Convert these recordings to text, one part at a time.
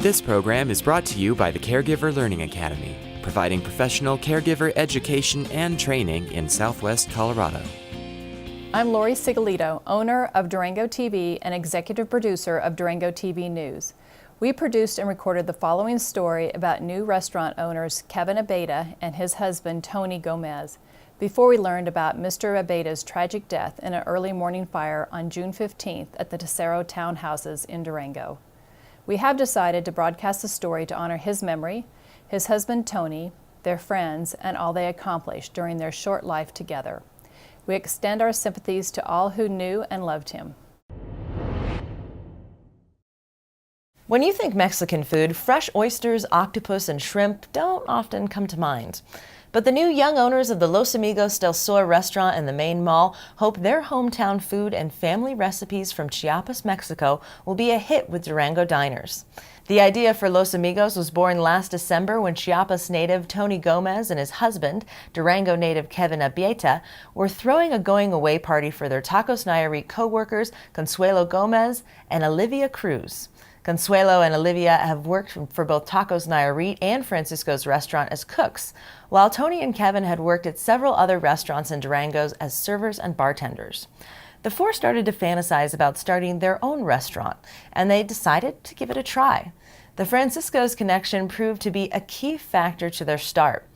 This program is brought to you by the Caregiver Learning Academy, providing professional caregiver education and training in Southwest Colorado. I'm Laurie Sigillito, owner of Durango TV and executive producer of Durango TV News. We produced and recorded the following story about new restaurant owners Kevin Abeyta and his husband Tonny Gomez, before we learned about Mr. Abeyta's tragic death in an early morning fire on June 15th at the Tesoro Townhouses in Durango. We have decided to broadcast the story to honor his memory, his husband Tonny, their friends, and all they accomplished during their short life together. We extend our sympathies to all who knew and loved him. When you think Mexican food, fresh oysters, octopus, and shrimp don't often come to mind. But the new young owners of the Los Amigos del Sur restaurant in the main mall hope their hometown food and family recipes from Chiapas, Mexico will be a hit with Durango diners. The idea for Los Amigos was born last December when Chiapas native Tonny Gomez and his husband, Durango native Kevin Abeyta, were throwing a going-away party for their Tacos Nayarit co-workers Consuelo Gomez and Olivia Cruz. Consuelo and Olivia have worked for both Tacos Nayarit and Francisco's restaurant as cooks, while Tonny and Kevin had worked at several other restaurants in Durango as servers and bartenders. The four started to fantasize about starting their own restaurant, and they decided to give it a try. The Francisco's connection proved to be a key factor to their start.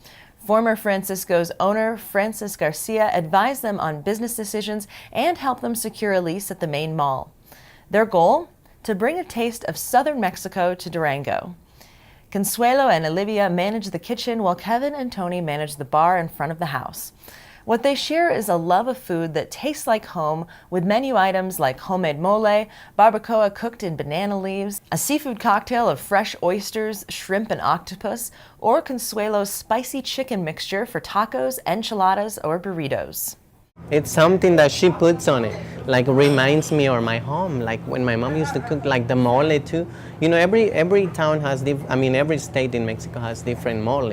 Former Francisco's owner, Francis Garcia, advised them on business decisions and helped them secure a lease at the main mall. Their goal? To bring a taste of southern Mexico to Durango. Consuelo and Olivia manage the kitchen while Kevin and Tonny manage the bar in front of the house. What they share is a love of food that tastes like home, with menu items like homemade mole, barbacoa cooked in banana leaves, a seafood cocktail of fresh oysters, shrimp, and octopus, or Consuelo's spicy chicken mixture for tacos, enchiladas, or burritos. It's something that she puts on it, like reminds me of my home, like when my mom used to cook, like the mole too. You know, every town has, every state in Mexico has different mole.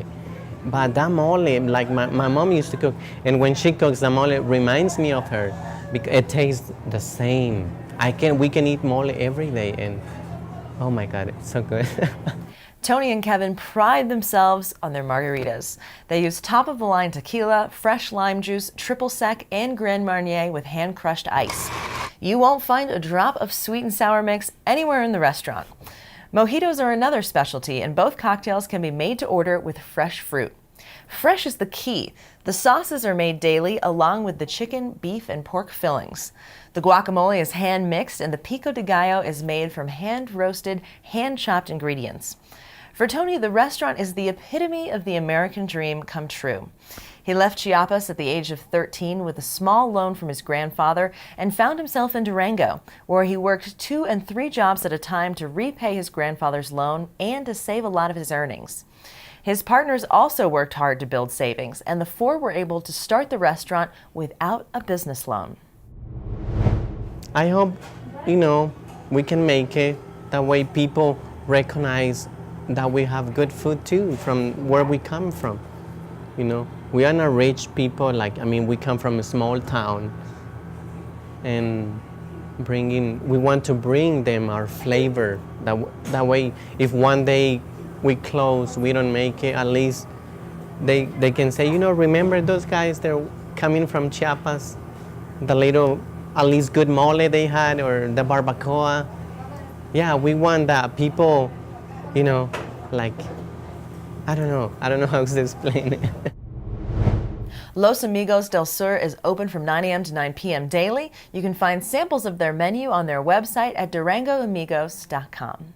But that mole, like my mom used to cook, and when she cooks the mole, it reminds me of her, because it tastes the same. We can eat mole every day, and oh my God, it's so good. Tonny and Kevin pride themselves on their margaritas. They use top-of-the-line tequila, fresh lime juice, triple sec, and Grand Marnier with hand-crushed ice. You won't find a drop of sweet and sour mix anywhere in the restaurant. Mojitos are another specialty, and both cocktails can be made to order with fresh fruit. Fresh is the key. The sauces are made daily along with the chicken, beef, and pork fillings. The guacamole is hand-mixed, and the pico de gallo is made from hand-roasted, hand-chopped ingredients. For Tonny, the restaurant is the epitome of the American dream come true. He left Chiapas at the age of 13 with a small loan from his grandfather and found himself in Durango, where he worked 2 and 3 jobs at a time to repay his grandfather's loan and to save a lot of his earnings. His partners also worked hard to build savings, and the four were able to start the restaurant without a business loan. I hope, we can make it that way people recognize that we have good food too, from where we come from. We are not rich people, we come from a small town, and we want to bring them our flavor. That way, if one day we close, we don't make it, at least they can say, remember those guys, they're coming from Chiapas, the little, at least good mole they had, or the barbacoa. Yeah, we want that people, I don't know how to explain it. Los Amigos del Sur is open from 9 a.m. to 9 p.m. daily. You can find samples of their menu on their website at durangoamigos.com.